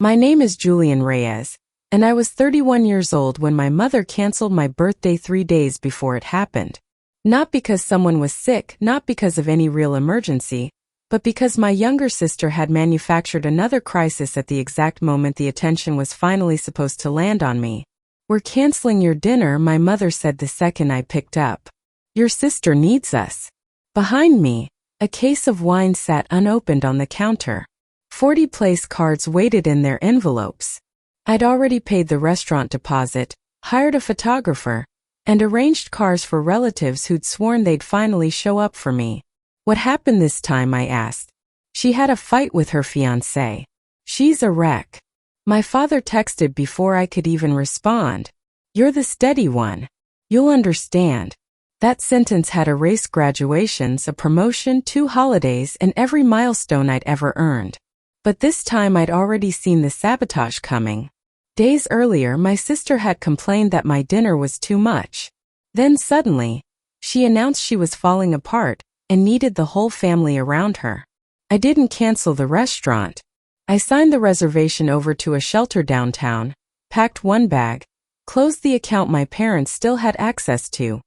My name is Julian Reyes, and I was 31 years old when my mother canceled my birthday 3 days before it happened. Not because someone was sick, not because of any real emergency, but because my younger sister had manufactured another crisis at the exact moment the attention was finally supposed to land on me. "We're canceling your dinner," my mother said the second I picked up. "Your sister needs us." Behind me, a case of wine sat unopened on the counter. 40 place cards waited in their envelopes. I'd already paid the restaurant deposit, hired a photographer, and arranged cars for relatives who'd sworn they'd finally show up for me. "What happened this time?" I asked. "She had a fight with her fiancé. She's a wreck." My father texted before I could even respond. "You're the steady one. You'll understand." That sentence had erased graduations, a promotion, 2 holidays, and every milestone I'd ever earned. But this time I'd already seen the sabotage coming. Days earlier, my sister had complained that my dinner was too much. Then suddenly, she announced she was falling apart and needed the whole family around her. I didn't cancel the restaurant. I signed the reservation over to a shelter downtown, packed one bag, closed the account my parents still had access to,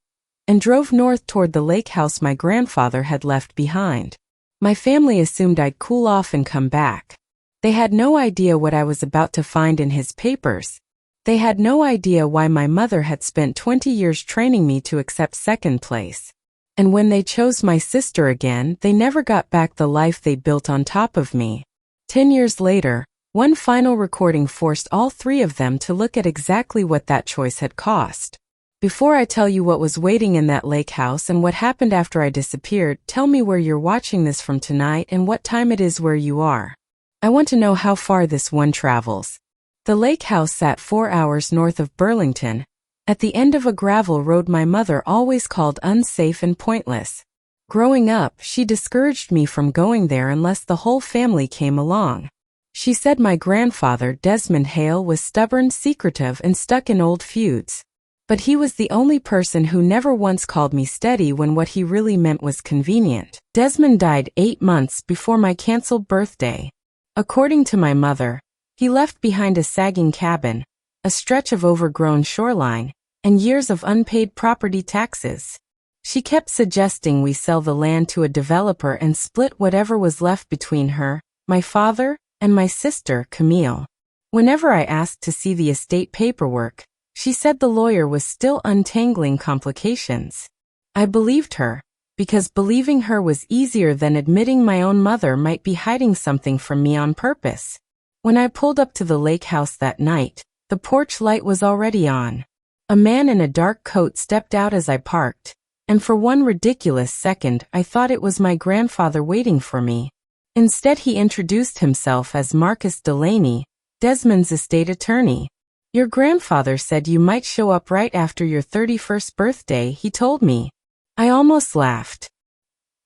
and drove north toward the lake house my grandfather had left behind. My family assumed I'd cool off and come back. They had no idea what I was about to find in his papers. They had no idea why my mother had spent 20 years training me to accept second place. And when they chose my sister again, they never got back the life they built on top of me. 10 years later, one final recording forced all 3 of them to look at exactly what that choice had cost. Before I tell you what was waiting in that lake house and what happened after I disappeared, tell me where you're watching this from tonight and what time it is where you are. I want to know how far this one travels. The lake house sat 4 hours north of Burlington, at the end of a gravel road my mother always called unsafe and pointless. Growing up, she discouraged me from going there unless the whole family came along. She said my grandfather, Desmond Hale, was stubborn, secretive, and stuck in old feuds. But he was the only person who never once called me steady when what he really meant was convenient. Desmond died 8 months before my canceled birthday. According to my mother, he left behind a sagging cabin, a stretch of overgrown shoreline, and years of unpaid property taxes. She kept suggesting we sell the land to a developer and split whatever was left between her, my father, and my sister, Camille. Whenever I asked to see the estate paperwork, she said the lawyer was still untangling complications. I believed her, because believing her was easier than admitting my own mother might be hiding something from me on purpose. When I pulled up to the lake house that night, the porch light was already on. A man in a dark coat stepped out as I parked, and for one ridiculous second I thought it was my grandfather waiting for me. Instead, he introduced himself as Marcus Delaney, Desmond's estate attorney. "Your grandfather said you might show up right after your 31st birthday," he told me. I almost laughed.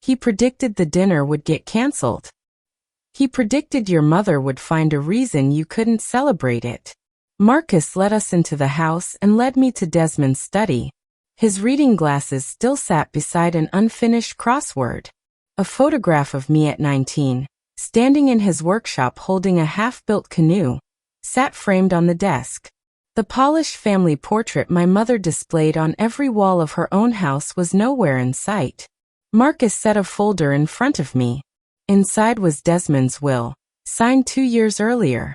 He predicted the dinner would get canceled. He predicted your mother would find a reason you couldn't celebrate it. Marcus led us into the house and led me to Desmond's study. His reading glasses still sat beside an unfinished crossword. A photograph of me at 19, standing in his workshop holding a half-built canoe, sat framed on the desk. The polished family portrait my mother displayed on every wall of her own house was nowhere in sight. Marcus set a folder in front of me. Inside was Desmond's will, signed 2 years earlier.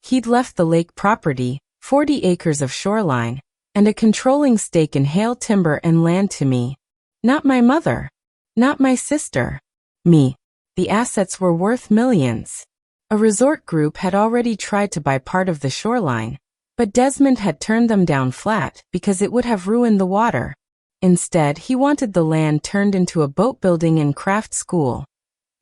He'd left the lake property, 40 acres of shoreline, and a controlling stake in Hale timber and land to me. Not my mother. Not my sister. Me. The assets were worth millions. A resort group had already tried to buy part of the shoreline, but Desmond had turned them down flat because it would have ruined the water. Instead, he wanted the land turned into a boat building and craft school.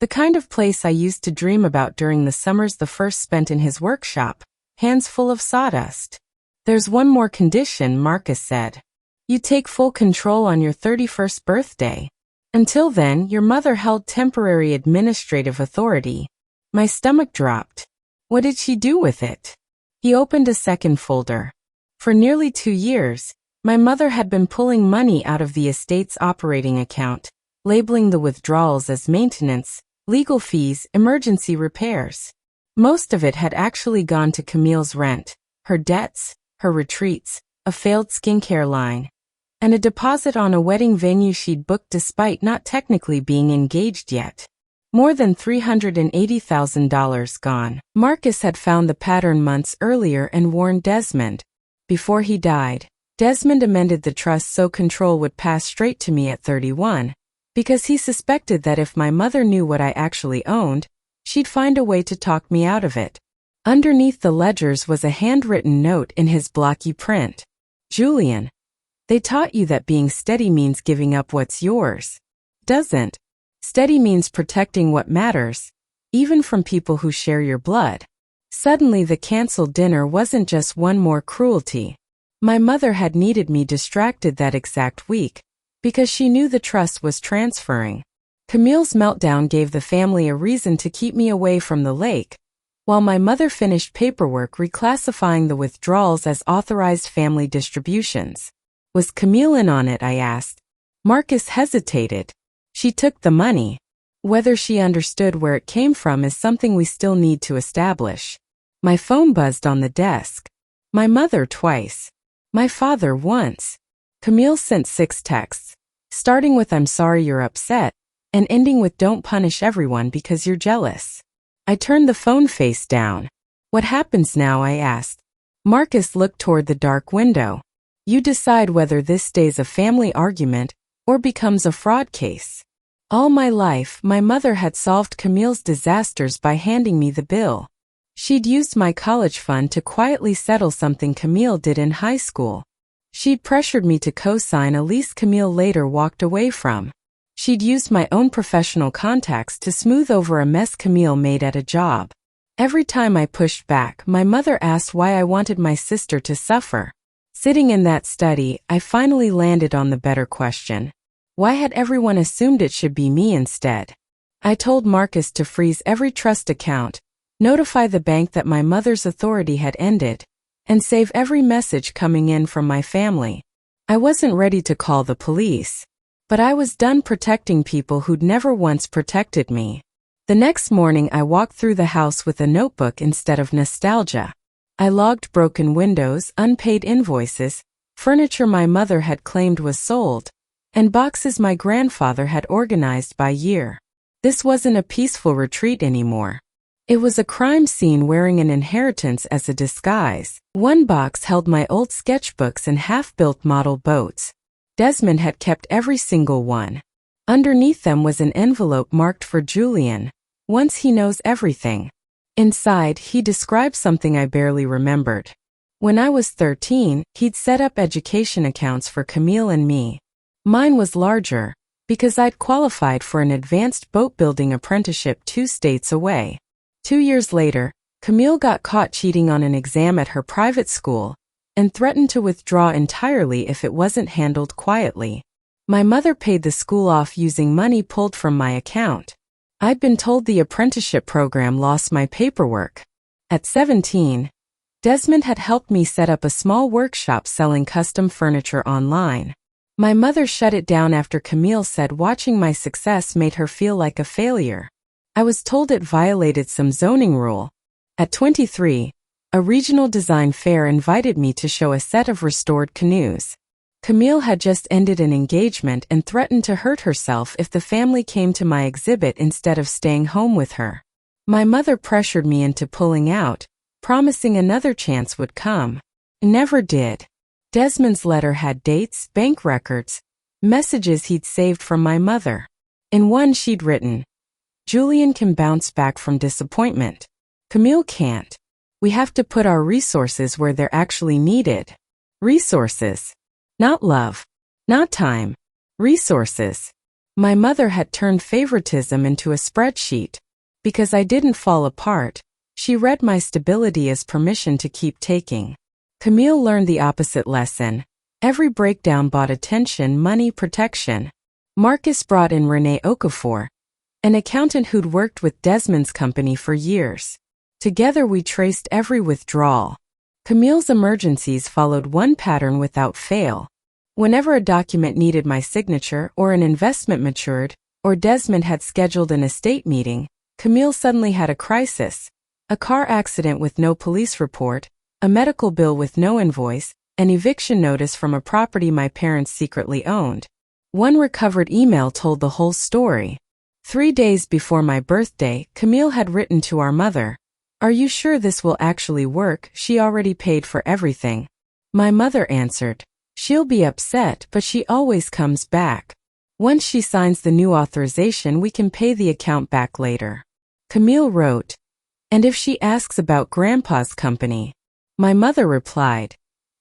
The kind of place I used to dream about during the summers the first spent in his workshop, hands full of sawdust. "There's one more condition," Marcus said. "You take full control on your 31st birthday. Until then, your mother held temporary administrative authority." My stomach dropped. What did she do with it? He opened a second folder. For nearly 2 years, my mother had been pulling money out of the estate's operating account, labeling the withdrawals as maintenance, legal fees, emergency repairs. Most of it had actually gone to Camille's rent, her debts, her retreats, a failed skincare line, and a deposit on a wedding venue she'd booked despite not technically being engaged yet. More than $380,000 gone. Marcus had found the pattern months earlier and warned Desmond. Before he died, Desmond amended the trust so control would pass straight to me at 31, because he suspected that if my mother knew what I actually owned, she'd find a way to talk me out of it. Underneath the ledgers was a handwritten note in his blocky print. Julian, they taught you that being steady means giving up what's yours. Doesn't. Steady means protecting what matters, even from people who share your blood. Suddenly the canceled dinner wasn't just one more cruelty. My mother had needed me distracted that exact week, because she knew the trust was transferring. Camille's meltdown gave the family a reason to keep me away from the lake, while my mother finished paperwork reclassifying the withdrawals as authorized family distributions. Was Camille in on it? I asked. Marcus hesitated. She took the money. Whether she understood where it came from is something we still need to establish. My phone buzzed on the desk. My mother twice. My father once. Camille sent 6 texts, starting with "I'm sorry you're upset," and ending with "don't punish everyone because you're jealous." I turned the phone face down. What happens now? I asked. Marcus looked toward the dark window. You decide whether this stays a family argument or becomes a fraud case. All my life, my mother had solved Camille's disasters by handing me the bill. She'd used my college fund to quietly settle something Camille did in high school. She'd pressured me to co-sign a lease Camille later walked away from. She'd used my own professional contacts to smooth over a mess Camille made at a job. Every time I pushed back, my mother asked why I wanted my sister to suffer. Sitting in that study, I finally landed on the better question. Why had everyone assumed it should be me instead? I told Marcus to freeze every trust account, notify the bank that my mother's authority had ended, and save every message coming in from my family. I wasn't ready to call the police, but I was done protecting people who'd never once protected me. The next morning I walked through the house with a notebook instead of nostalgia. I logged broken windows, unpaid invoices, furniture my mother had claimed was sold, and boxes my grandfather had organized by year. This wasn't a peaceful retreat anymore. It was a crime scene wearing an inheritance as a disguise. One box held my old sketchbooks and half-built model boats. Desmond had kept every single one. Underneath them was an envelope marked for Julian. Once he knows everything. Inside, he described something I barely remembered. When I was 13, he'd set up education accounts for Camille and me. Mine was larger, because I'd qualified for an advanced boat-building apprenticeship 2 states away. 2 years later, Camille got caught cheating on an exam at her private school, and threatened to withdraw entirely if it wasn't handled quietly. My mother paid the school off using money pulled from my account. I'd been told the apprenticeship program lost my paperwork. At 17, Desmond had helped me set up a small workshop selling custom furniture online. My mother shut it down after Camille said watching my success made her feel like a failure. I was told it violated some zoning rule. At 23, a regional design fair invited me to show a set of restored canoes. Camille had just ended an engagement and threatened to hurt herself if the family came to my exhibit instead of staying home with her. My mother pressured me into pulling out, promising another chance would come. It never did. Desmond's letter had dates, bank records, messages he'd saved from my mother. In one she'd written, "Julian can bounce back from disappointment. Camille can't. We have to put our resources where they're actually needed." Resources. Not love. Not time. Resources. My mother had turned favoritism into a spreadsheet. Because I didn't fall apart, she read my stability as permission to keep taking. Camille learned the opposite lesson. Every breakdown bought attention, money, protection. Marcus brought in Renee Okafor, an accountant who'd worked with Desmond's company for years. Together we traced every withdrawal. Camille's emergencies followed one pattern without fail. Whenever a document needed my signature or an investment matured, or Desmond had scheduled an estate meeting, Camille suddenly had a crisis. A car accident with no police report, a medical bill with no invoice, an eviction notice from a property my parents secretly owned. One recovered email told the whole story. 3 days before my birthday, Camille had written to our mother, "Are you sure this will actually work? She already paid for everything." My mother answered, "She'll be upset, but she always comes back. Once she signs the new authorization, we can pay the account back later." Camille wrote, "And if she asks about Grandpa's company?" My mother replied,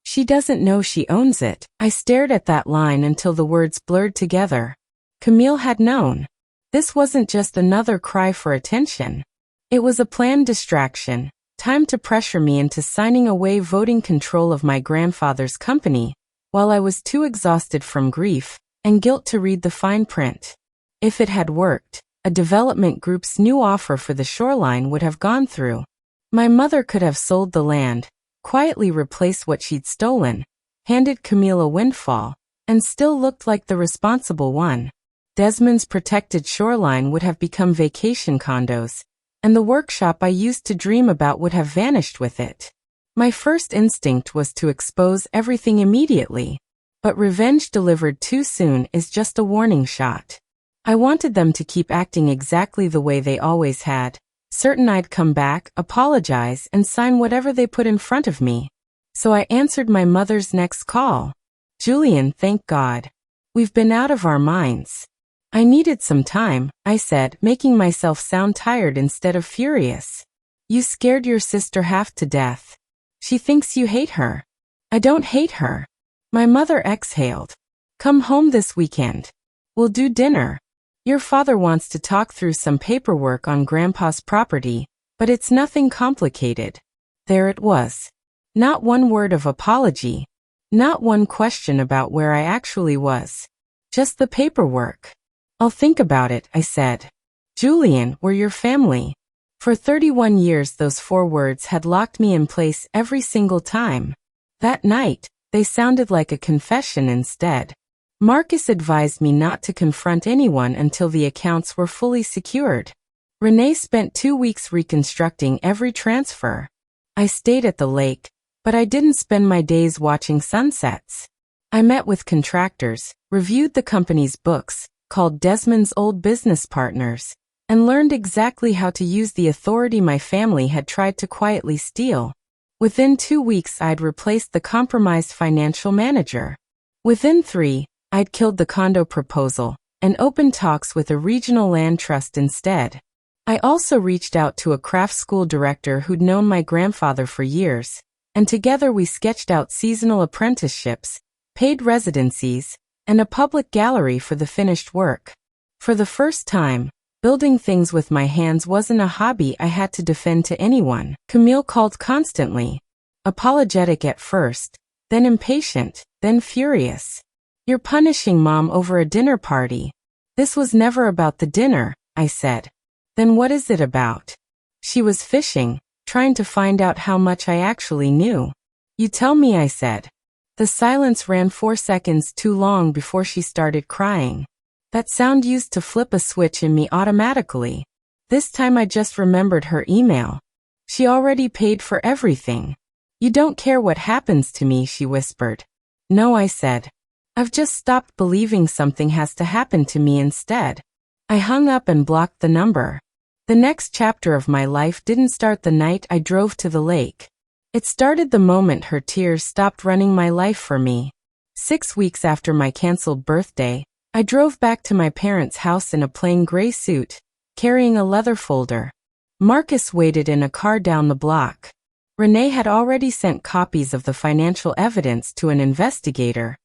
"She doesn't know she owns it." I stared at that line until the words blurred together. Camille had known. This wasn't just another cry for attention. It was a planned distraction, time to pressure me into signing away voting control of my grandfather's company, while I was too exhausted from grief and guilt to read the fine print. If it had worked, a development group's new offer for the shoreline would have gone through. My mother could have sold the land, quietly replaced what she'd stolen, handed Camille a windfall, and still looked like the responsible one. Desmond's protected shoreline would have become vacation condos, and the workshop I used to dream about would have vanished with it. My first instinct was to expose everything immediately, but revenge delivered too soon is just a warning shot. I wanted them to keep acting exactly the way they always had, certain I'd come back, apologize, and sign whatever they put in front of me. So I answered my mother's next call. "Julian, thank God. We've been out of our minds." "I needed some time," I said, making myself sound tired instead of furious. "You scared your sister half to death. She thinks you hate her." "I don't hate her." My mother exhaled. "Come home this weekend. We'll do dinner. Your father wants to talk through some paperwork on Grandpa's property, but it's nothing complicated." There it was. Not one word of apology. Not one question about where I actually was. Just the paperwork. "I'll think about it," I said. "Julian, we're your family." For 31 years those 4 words had locked me in place every single time. That night, they sounded like a confession instead. Marcus advised me not to confront anyone until the accounts were fully secured. Renee spent 2 weeks reconstructing every transfer. I stayed at the lake, but I didn't spend my days watching sunsets. I met with contractors, reviewed the company's books, called Desmond's old business partners, and learned exactly how to use the authority my family had tried to quietly steal. Within 2 weeks I'd replaced the compromised financial manager. Within 3, I'd killed the condo proposal and opened talks with a regional land trust instead. I also reached out to a craft school director who'd known my grandfather for years, and together we sketched out seasonal apprenticeships, paid residencies, and a public gallery for the finished work. For the first time, building things with my hands wasn't a hobby I had to defend to anyone. Camille called constantly, apologetic at first, then impatient, then furious. "You're punishing Mom over a dinner party." "This was never about the dinner," I said. "Then what is it about?" She was fishing, trying to find out how much I actually knew. "You tell me," I said. The silence ran 4 seconds too long before she started crying. That sound used to flip a switch in me automatically. This time I just remembered her email. She already paid for everything. "You don't care what happens to me," she whispered. "No," I said. "I've just stopped believing something has to happen to me instead." I hung up and blocked the number. The next chapter of my life didn't start the night I drove to the lake. It started the moment her tears stopped running my life for me. 6 weeks after my canceled birthday, I drove back to my parents' house in a plain gray suit, carrying a leather folder. Marcus waited in a car down the block. Renee had already sent copies of the financial evidence to an investigator,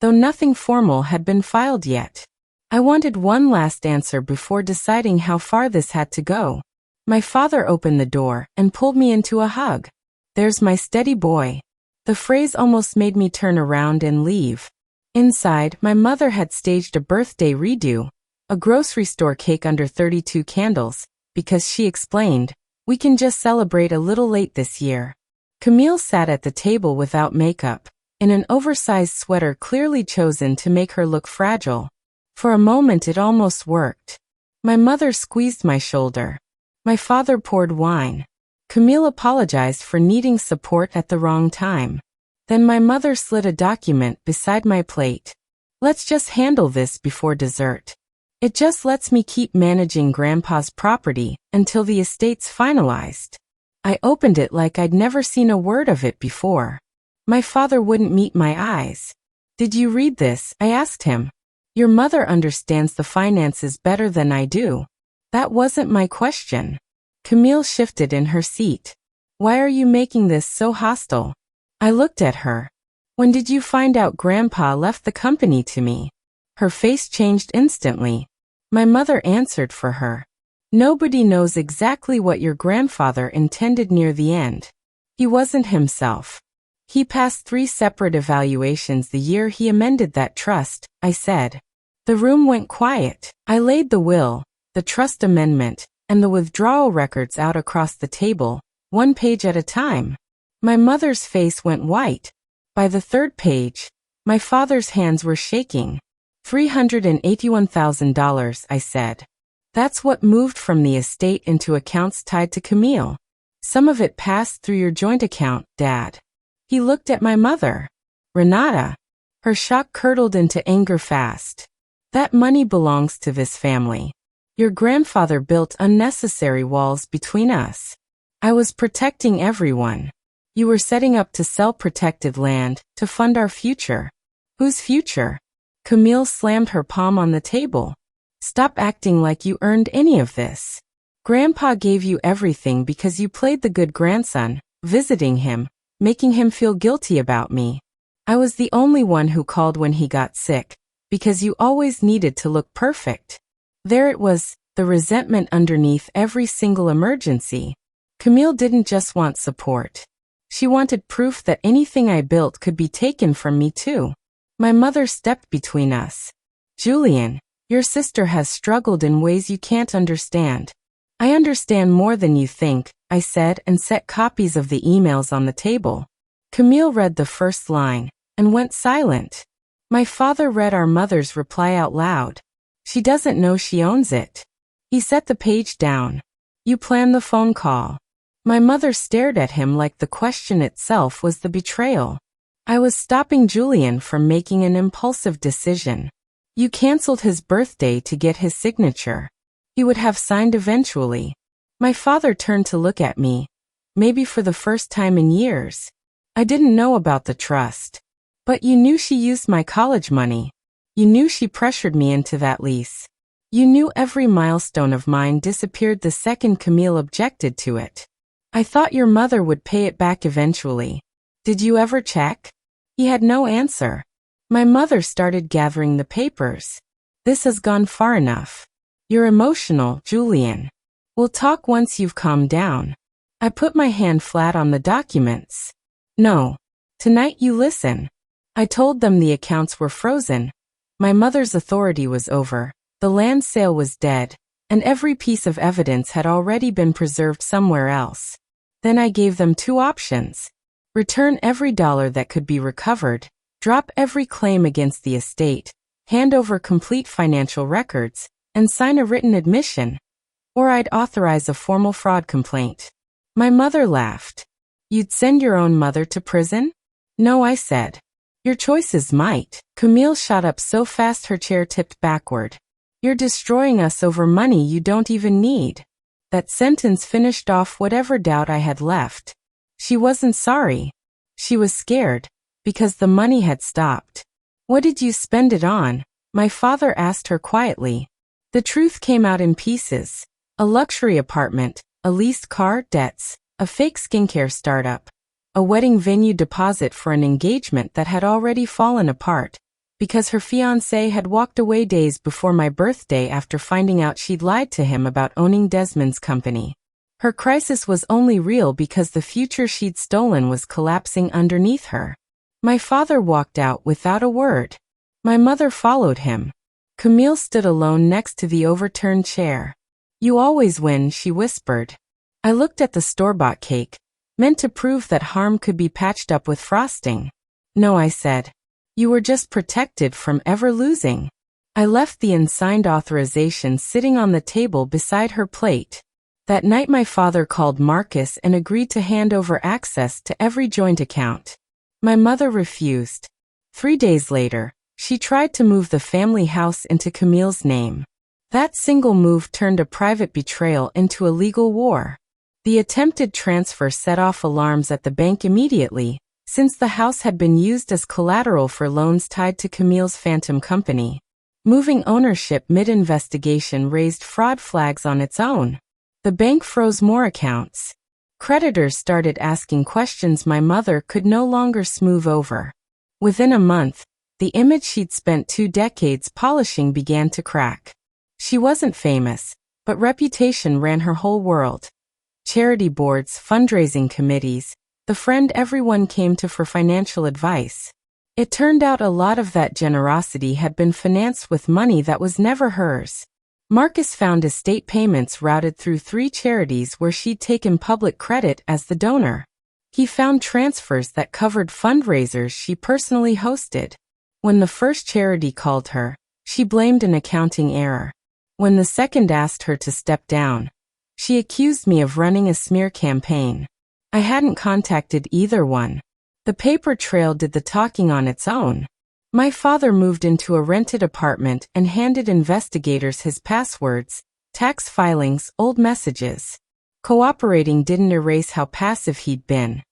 though nothing formal had been filed yet. I wanted one last answer before deciding how far this had to go. My father opened the door and pulled me into a hug. "There's my steady boy." The phrase almost made me turn around and leave. Inside, my mother had staged a birthday redo, a grocery store cake under 32 candles, because she explained, "We can just celebrate a little late this year." Camille sat at the table without makeup, in an oversized sweater clearly chosen to make her look fragile. For a moment it almost worked. My mother squeezed my shoulder. My father poured wine. Camille apologized for needing support at the wrong time. Then my mother slid a document beside my plate. Let's just handle this before dessert. It just lets me keep managing Grandpa's property until the estate's finalized. I opened it like I'd never seen a word of it before. My father wouldn't meet my eyes. Did you read this? I asked him. Your mother understands the finances better than I do. That wasn't my question. Camille shifted in her seat. Why are you making this so hostile? I looked at her. When did you find out Grandpa left the company to me? Her face changed instantly. My mother answered for her. Nobody knows exactly what your grandfather intended near the end. He wasn't himself. He passed 3 separate evaluations the year he amended that trust, I said. The room went quiet. I laid the will, the trust amendment, and the withdrawal records out across the table, 1 page at a time. My mother's face went white. By the 3rd page, my father's hands were shaking. $381,000, I said. That's what moved from the estate into accounts tied to Camille. Some of it passed through your joint account, Dad. He looked at my mother. Renata. Her shock curdled into anger fast. That money belongs to this family. Your grandfather built unnecessary walls between us. I was protecting everyone. You were setting up to sell protected land to fund our future. Whose future? Camille slammed her palm on the table. Stop acting like you earned any of this. Grandpa gave you everything because you played the good grandson, visiting him, making him feel guilty about me. I was the only one who called when he got sick, because you always needed to look perfect. There it was, the resentment underneath every single emergency. Camille didn't just want support. She wanted proof that anything I built could be taken from me too. My mother stepped between us. Julian, your sister has struggled in ways you can't understand. I understand more than you think, I said, and set copies of the emails on the table. Camille read the first line and went silent. My father read our mother's reply out loud. She doesn't know she owns it. He set the page down. You planned the phone call. My mother stared at him like the question itself was the betrayal. I was stopping Julian from making an impulsive decision. You canceled his birthday to get his signature. He would have signed eventually. My father turned to look at me, maybe for the first time in years. I didn't know about the trust. But you knew she used my college money. You knew she pressured me into that lease. You knew every milestone of mine disappeared the second Camille objected to it. I thought your mother would pay it back eventually. Did you ever check? He had no answer. My mother started gathering the papers. This has gone far enough. You're emotional, Julian. We'll talk once you've calmed down. I put my hand flat on the documents. No. Tonight you listen. I told them the accounts were frozen. My mother's authority was over. The land sale was dead, and every piece of evidence had already been preserved somewhere else. Then I gave them 2 options. Return every dollar that could be recovered, drop every claim against the estate, hand over complete financial records, and sign a written admission, or I'd authorize a formal fraud complaint. My mother laughed. You'd send your own mother to prison? No, I said. Your choices might. Camille shot up so fast her chair tipped backward. You're destroying us over money you don't even need. That sentence finished off whatever doubt I had left. She wasn't sorry. She was scared, because the money had stopped. What did you spend it on? My father asked her quietly. The truth came out in pieces. A luxury apartment, a leased car, debts, a fake skincare startup, a wedding venue deposit for an engagement that had already fallen apart, because her fiancé had walked away days before my birthday after finding out she'd lied to him about owning Desmond's company. Her crisis was only real because the future she'd stolen was collapsing underneath her. My father walked out without a word. My mother followed him. Camille stood alone next to the overturned chair. You always win, she whispered. I looked at the store-bought cake, meant to prove that harm could be patched up with frosting. No, I said. You were just protected from ever losing. I left the unsigned authorization sitting on the table beside her plate. That night my father called Marcus and agreed to hand over access to every joint account. My mother refused. 3 days later, she tried to move the family house into Camille's name. That single move turned a private betrayal into a legal war. The attempted transfer set off alarms at the bank immediately, since the house had been used as collateral for loans tied to Camille's phantom company. Moving ownership mid-investigation raised fraud flags on its own. The bank froze more accounts. Creditors started asking questions my mother could no longer smooth over. Within a month, the image she'd spent 2 decades polishing began to crack. She wasn't famous, but reputation ran her whole world. Charity boards, fundraising committees, the friend everyone came to for financial advice. It turned out a lot of that generosity had been financed with money that was never hers. Marcus found estate payments routed through 3 charities where she'd taken public credit as the donor. He found transfers that covered fundraisers she personally hosted. When the first charity called her, she blamed an accounting error. When the second asked her to step down, she accused me of running a smear campaign. I hadn't contacted either one. The paper trail did the talking on its own. My father moved into a rented apartment and handed investigators his passwords, tax filings, old messages. Cooperating didn't erase how passive he'd been.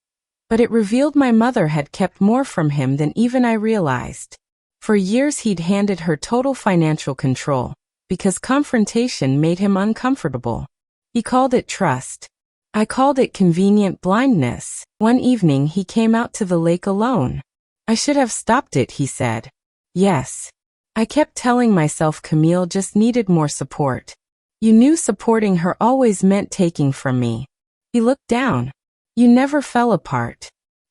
But it revealed my mother had kept more from him than even I realized. For years he'd handed her total financial control, because confrontation made him uncomfortable. He called it trust. I called it convenient blindness. One evening he came out to the lake alone. I should have stopped it, he said. Yes. I kept telling myself Camille just needed more support. You knew supporting her always meant taking from me. He looked down. You never fell apart.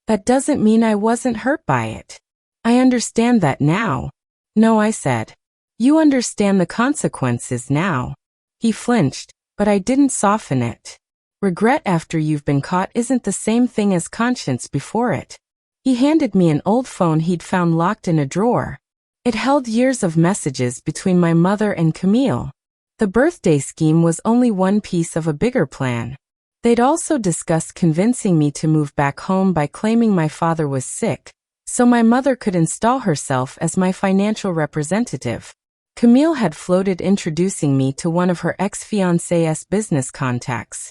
That doesn't mean I wasn't hurt by it. I understand that now. No, I said. You understand the consequences now. He flinched, but I didn't soften it. Regret after you've been caught isn't the same thing as conscience before it. He handed me an old phone he'd found locked in a drawer. It held years of messages between my mother and Camille. The birthday scheme was only one piece of a bigger plan. They'd also discussed convincing me to move back home by claiming my father was sick, so my mother could install herself as my financial representative. Camille had floated introducing me to one of her ex-fiancé's business contacts,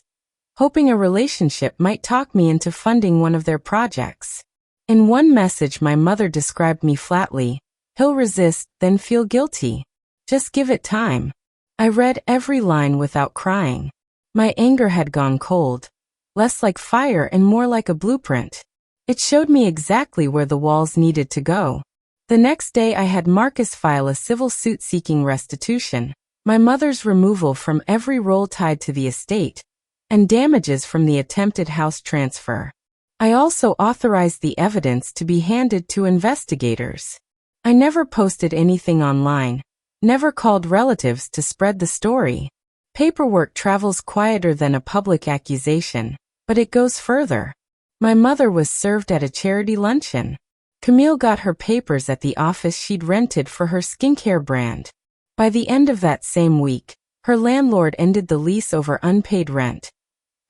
hoping a relationship might talk me into funding one of their projects. In one message my mother described me flatly. He'll resist, then feel guilty. Just give it time. I read every line without crying. My anger had gone cold, less like fire and more like a blueprint. It showed me exactly where the walls needed to go. The next day I had Marcus file a civil suit seeking restitution, my mother's removal from every role tied to the estate, and damages from the attempted house transfer. I also authorized the evidence to be handed to investigators. I never posted anything online, never called relatives to spread the story. Paperwork travels quieter than a public accusation, but it goes further. My mother was served at a charity luncheon. Camille got her papers at the office she'd rented for her skincare brand. By the end of that same week, her landlord ended the lease over unpaid rent.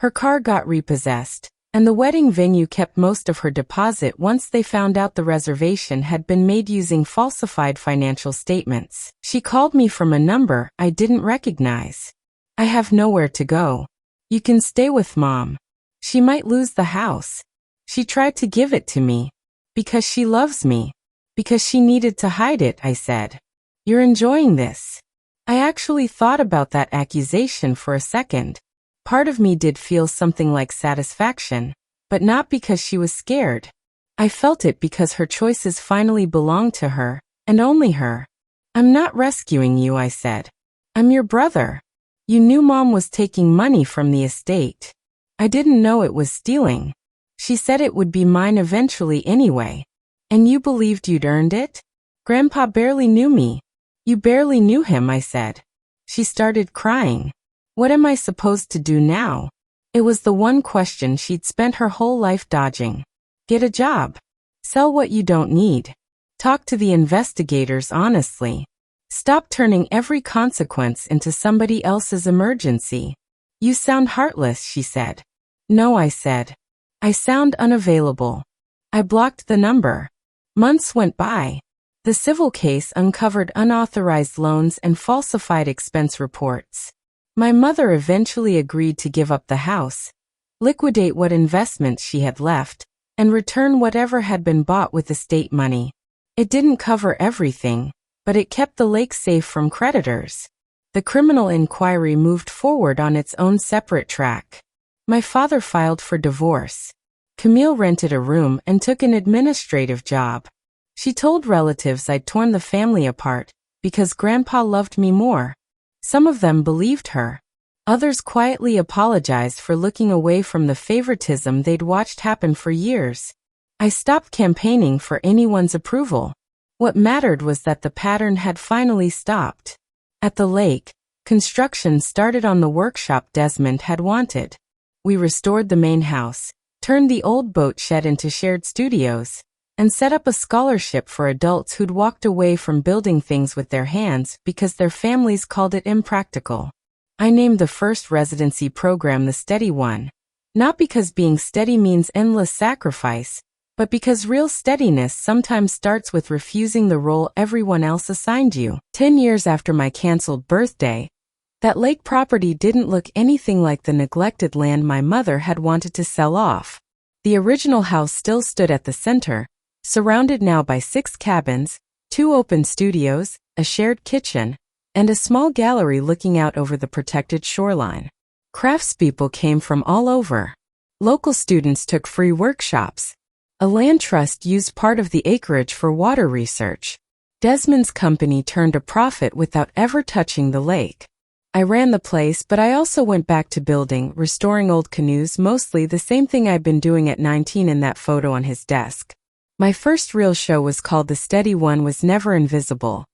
Her car got repossessed, and the wedding venue kept most of her deposit once they found out the reservation had been made using falsified financial statements. She called me from a number I didn't recognize. I have nowhere to go. You can stay with Mom. She might lose the house. She tried to give it to me. Because she loves me. Because she needed to hide it, I said. You're enjoying this. I actually thought about that accusation for a second. Part of me did feel something like satisfaction, but not because she was scared. I felt it because her choices finally belonged to her, and only her. I'm not rescuing you, I said. I'm your brother. You knew Mom was taking money from the estate. I didn't know it was stealing. She said it would be mine eventually anyway. And you believed you'd earned it? Grandpa barely knew me. You barely knew him, I said. She started crying. What am I supposed to do now? It was the one question she'd spent her whole life dodging. Get a job. Sell what you don't need. Talk to the investigators honestly. Stop turning every consequence into somebody else's emergency. "You sound heartless," she said. "No," I said. "I sound unavailable." I blocked the number. Months went by. The civil case uncovered unauthorized loans and falsified expense reports. My mother eventually agreed to give up the house, liquidate what investments she had left, and return whatever had been bought with estate money. It didn't cover everything, but it kept the lake safe from creditors. The criminal inquiry moved forward on its own separate track. My father filed for divorce. Camille rented a room and took an administrative job. She told relatives I'd torn the family apart because Grandpa loved me more. Some of them believed her. Others quietly apologized for looking away from the favoritism they'd watched happen for years. I stopped campaigning for anyone's approval. What mattered was that the pattern had finally stopped. At the lake, construction started on the workshop Desmond had wanted. We restored the main house, turned the old boat shed into shared studios, and set up a scholarship for adults who'd walked away from building things with their hands because their families called it impractical. I named the first residency program the Steady One, not because being steady means endless sacrifice, but because real steadiness sometimes starts with refusing the role everyone else assigned you. 10 years after my canceled birthday, that lake property didn't look anything like the neglected land my mother had wanted to sell off. The original house still stood at the center, surrounded now by 6 cabins, 2 open studios, a shared kitchen, and a small gallery looking out over the protected shoreline. Craftspeople came from all over. Local students took free workshops. A land trust used part of the acreage for water research. Desmond's company turned a profit without ever touching the lake. I ran the place, but I also went back to building, restoring old canoes, mostly the same thing I'd been doing at 19 in that photo on his desk. My first real show was called The Steady One Was Never Invisible.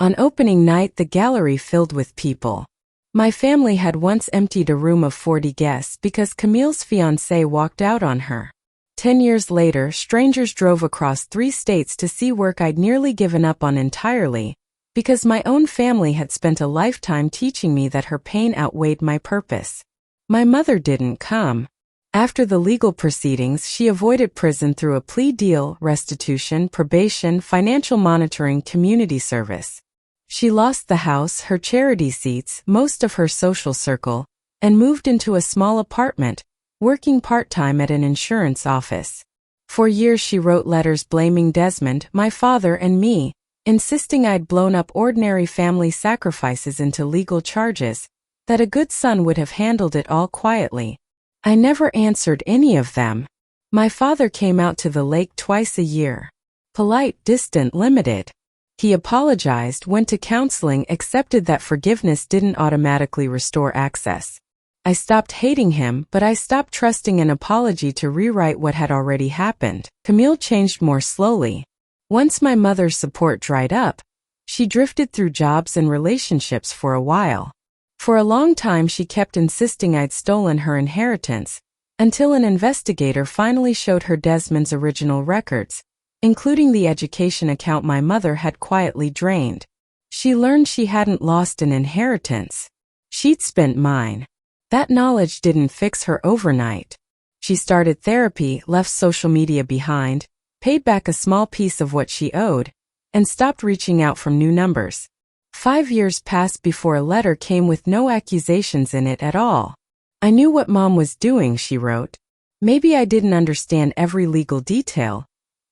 On opening night, the gallery filled with people. My family had once emptied a room of 40 guests because Camille's fiancé walked out on her. 10 years later, strangers drove across 3 states to see work I'd nearly given up on entirely, because my own family had spent a lifetime teaching me that her pain outweighed my purpose. My mother didn't come. After the legal proceedings, she avoided prison through a plea deal, restitution, probation, financial monitoring, community service. She lost the house, her charity seats, most of her social circle, and moved into a small apartment, working part-time at an insurance office. For years she wrote letters blaming Desmond, my father, and me, insisting I'd blown up ordinary family sacrifices into legal charges, that a good son would have handled it all quietly. I never answered any of them. My father came out to the lake twice a year. Polite, distant, limited. He apologized, went to counseling, accepted that forgiveness didn't automatically restore access. I stopped hating him, but I stopped trusting an apology to rewrite what had already happened. Camille changed more slowly. Once my mother's support dried up, she drifted through jobs and relationships for a while. For a long time she kept insisting I'd stolen her inheritance, until an investigator finally showed her Desmond's original records, including the education account my mother had quietly drained. She learned she hadn't lost an inheritance. She'd spent mine. That knowledge didn't fix her overnight. She started therapy, left social media behind, paid back a small piece of what she owed, and stopped reaching out from new numbers. 5 years passed before a letter came with no accusations in it at all. I knew what Mom was doing, she wrote. Maybe I didn't understand every legal detail,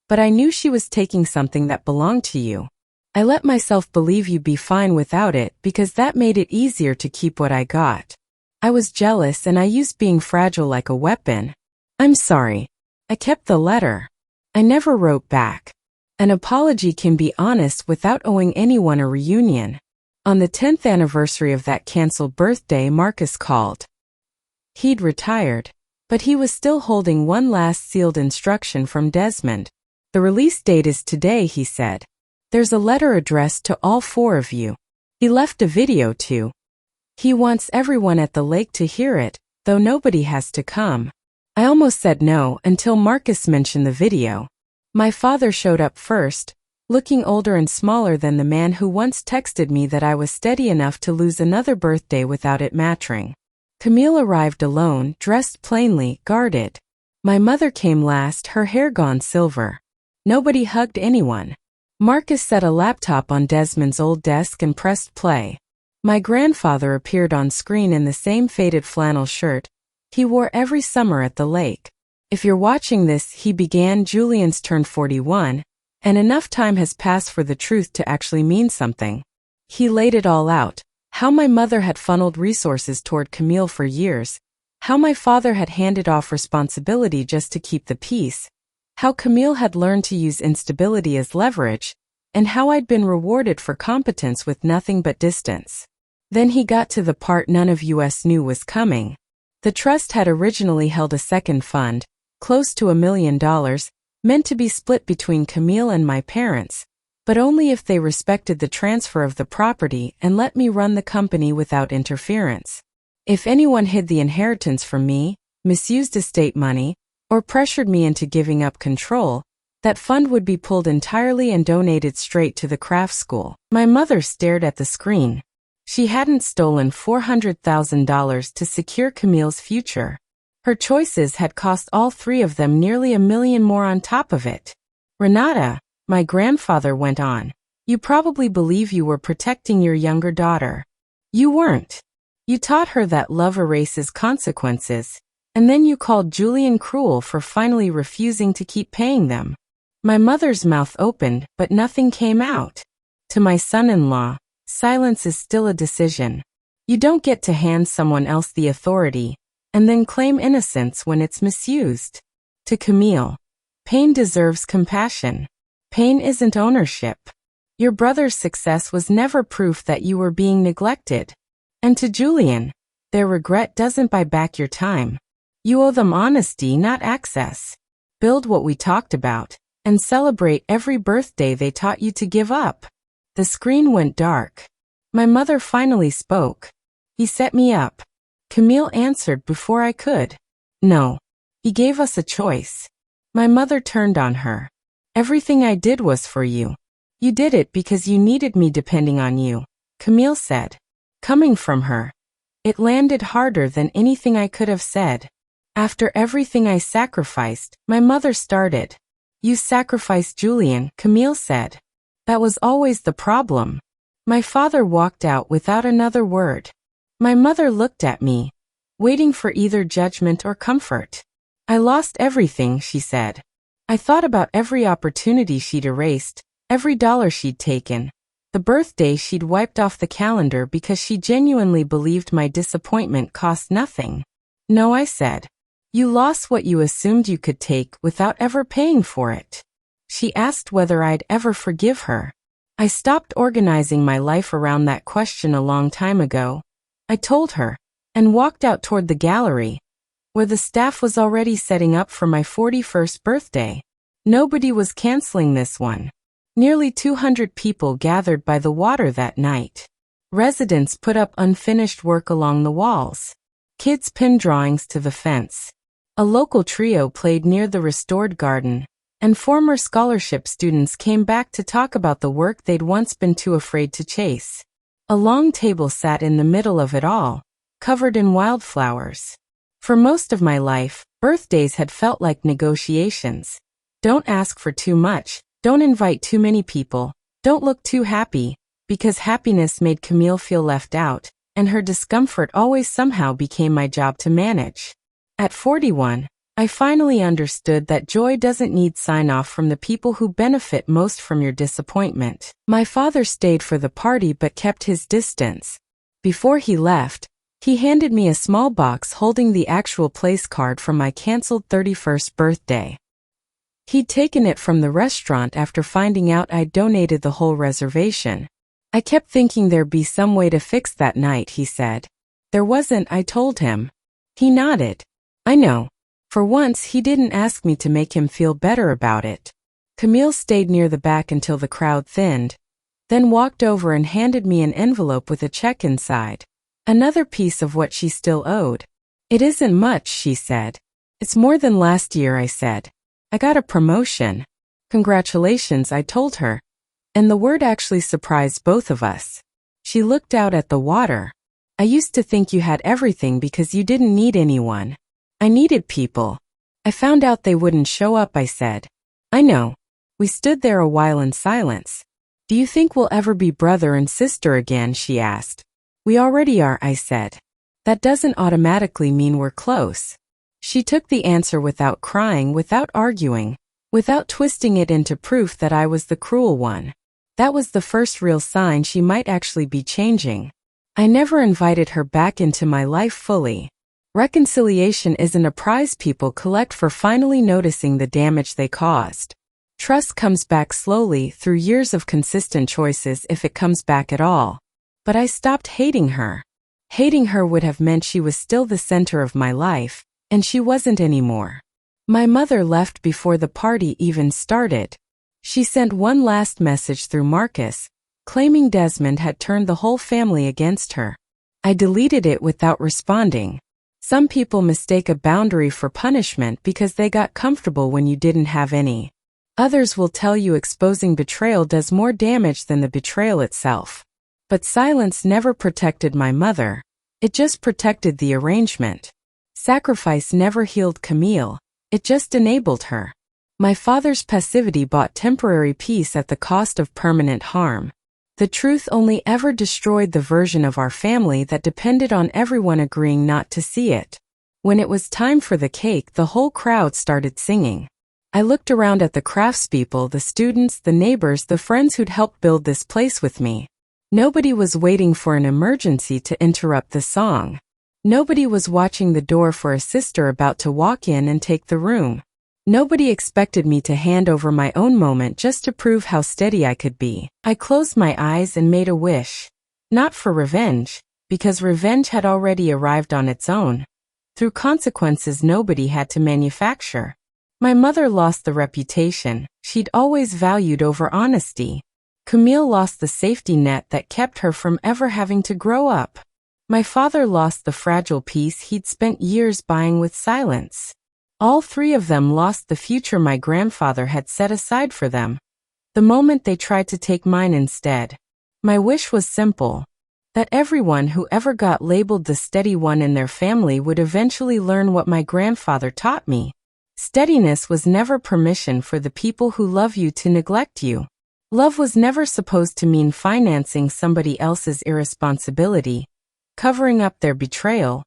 but I knew she was taking something that belonged to you. I let myself believe you'd be fine without it because that made it easier to keep what I got. I was jealous and I used being fragile like a weapon. I'm sorry. I kept the letter. I never wrote back. An apology can be honest without owing anyone a reunion. On the 10th anniversary of that canceled birthday, Marcus called. He'd retired, but he was still holding one last sealed instruction from Desmond. The release date is today, he said. There's a letter addressed to all 4 of you. He left a video too. He wants everyone at the lake to hear it, though nobody has to come. I almost said no until Marcus mentioned the video. My father showed up first, looking older and smaller than the man who once texted me that I was steady enough to lose another birthday without it mattering. Camille arrived alone, dressed plainly, guarded. My mother came last, her hair gone silver. Nobody hugged anyone. Marcus set a laptop on Desmond's old desk and pressed play. My grandfather appeared on screen in the same faded flannel shirt he wore every summer at the lake. If you're watching this, he began. Julian's turned 41, and enough time has passed for the truth to actually mean something. He laid it all out. How my mother had funneled resources toward Camille for years. How my father had handed off responsibility just to keep the peace. How Camille had learned to use instability as leverage. And how I'd been rewarded for competence with nothing but distance. Then he got to the part none of us knew was coming. The trust had originally held a second fund, close to $1 million, meant to be split between Camille and my parents, but only if they respected the transfer of the property and let me run the company without interference. If anyone hid the inheritance from me, misused estate money, or pressured me into giving up control, that fund would be pulled entirely and donated straight to the craft school. My mother stared at the screen. She hadn't stolen $400,000 to secure Camille's future. Her choices had cost all three of them nearly $1 million more on top of it. Renata, my grandfather went on, you probably believe you were protecting your younger daughter. You weren't. You taught her that love erases consequences, and then you called Julian cruel for finally refusing to keep paying them. My mother's mouth opened, but nothing came out. To my son-in-law, silence is still a decision. You don't get to hand someone else the authority, and then claim innocence when it's misused. To Camille, pain deserves compassion. Pain isn't ownership. Your brother's success was never proof that you were being neglected. And to Julian, their regret doesn't buy back your time. You owe them honesty, not access. Build what we talked about, and celebrate every birthday they taught you to give up. The screen went dark. My mother finally spoke. He set me up. Camille answered before I could. No. He gave us a choice. My mother turned on her. Everything I did was for you. You did it because you needed me depending on you, Camille said. Coming from her, it landed harder than anything I could have said. After everything I sacrificed, my mother started. You sacrificed Julian, Camille said. That was always the problem. My father walked out without another word. My mother looked at me, waiting for either judgment or comfort. I lost everything, she said. I thought about every opportunity she'd erased, every dollar she'd taken, the birthday she'd wiped off the calendar because she genuinely believed my disappointment cost nothing. No, I said. You lost what you assumed you could take without ever paying for it. She asked whether I'd ever forgive her. I stopped organizing my life around that question a long time ago. I told her, and walked out toward the gallery, where the staff was already setting up for my 41st birthday. Nobody was canceling this one. Nearly 200 people gathered by the water that night. Residents put up unfinished work along the walls. Kids pinned drawings to the fence. A local trio played near the restored garden, and former scholarship students came back to talk about the work they'd once been too afraid to chase. A long table sat in the middle of it all, covered in wildflowers. For most of my life, birthdays had felt like negotiations. Don't ask for too much, don't invite too many people, don't look too happy, because happiness made Camille feel left out, and her discomfort always somehow became my job to manage. At 41, I finally understood that joy doesn't need sign-off from the people who benefit most from your disappointment. My father stayed for the party but kept his distance. Before he left, he handed me a small box holding the actual place card from my canceled 31st birthday. He'd taken it from the restaurant after finding out I'd donated the whole reservation. I kept thinking there'd be some way to fix that night, he said. There wasn't, I told him. He nodded. I know. For once, he didn't ask me to make him feel better about it. Camille stayed near the back until the crowd thinned, then walked over and handed me an envelope with a check inside. Another piece of what she still owed. It isn't much, she said. It's more than last year, I said. I got a promotion. Congratulations, I told her. And the word actually surprised both of us. She looked out at the water. I used to think you had everything because you didn't need anyone. I needed people. I found out they wouldn't show up, I said. I know. We stood there a while in silence. Do you think we'll ever be brother and sister again, she asked. We already are, I said. That doesn't automatically mean we're close. She took the answer without crying, without arguing, without twisting it into proof that I was the cruel one. That was the first real sign she might actually be changing. I never invited her back into my life fully. Reconciliation isn't a prize people collect for finally noticing the damage they caused. Trust comes back slowly through years of consistent choices if it comes back at all. But I stopped hating her. Hating her would have meant she was still the center of my life, and she wasn't anymore. My mother left before the party even started. She sent one last message through Marcus, claiming Desmond had turned the whole family against her. I deleted it without responding. Some people mistake a boundary for punishment because they got comfortable when you didn't have any. Others will tell you exposing betrayal does more damage than the betrayal itself. But silence never protected my mother. It just protected the arrangement. Sacrifice never healed Camille. It just enabled her. My father's passivity bought temporary peace at the cost of permanent harm. The truth only ever destroyed the version of our family that depended on everyone agreeing not to see it. When it was time for the cake, the whole crowd started singing. I looked around at the craftspeople, the students, the neighbors, the friends who'd helped build this place with me. Nobody was waiting for an emergency to interrupt the song. Nobody was watching the door for a sister about to walk in and take the room. Nobody expected me to hand over my own moment just to prove how steady I could be. I closed my eyes and made a wish. Not for revenge, because revenge had already arrived on its own, through consequences nobody had to manufacture. My mother lost the reputation she'd always valued over honesty. Camille lost the safety net that kept her from ever having to grow up. My father lost the fragile peace he'd spent years buying with silence. All three of them lost the future my grandfather had set aside for them, the moment they tried to take mine instead. My wish was simple, that everyone who ever got labeled the steady one in their family would eventually learn what my grandfather taught me. Steadiness was never permission for the people who love you to neglect you. Love was never supposed to mean financing somebody else's irresponsibility, covering up their betrayal,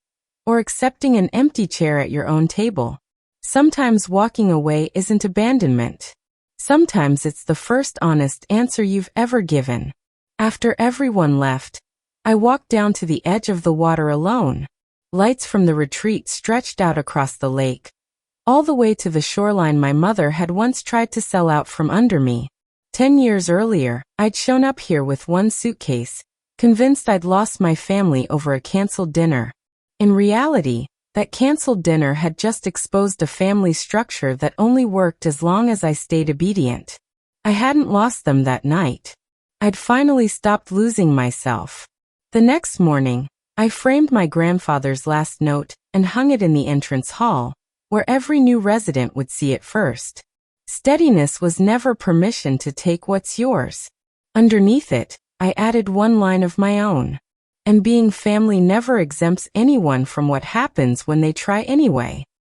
or accepting an empty chair at your own table. Sometimes walking away isn't abandonment. Sometimes it's the first honest answer you've ever given. After everyone left, I walked down to the edge of the water alone. Lights from the retreat stretched out across the lake, all the way to the shoreline my mother had once tried to sell out from under me. 10 years earlier, I'd shown up here with one suitcase, convinced I'd lost my family over a canceled dinner. In reality, that canceled dinner had just exposed a family structure that only worked as long as I stayed obedient. I hadn't lost them that night. I'd finally stopped losing myself. The next morning, I framed my grandfather's last note and hung it in the entrance hall, where every new resident would see it first. Steadiness was never permission to take what's yours. Underneath it, I added one line of my own. And being family never exempts anyone from what happens when they try anyway.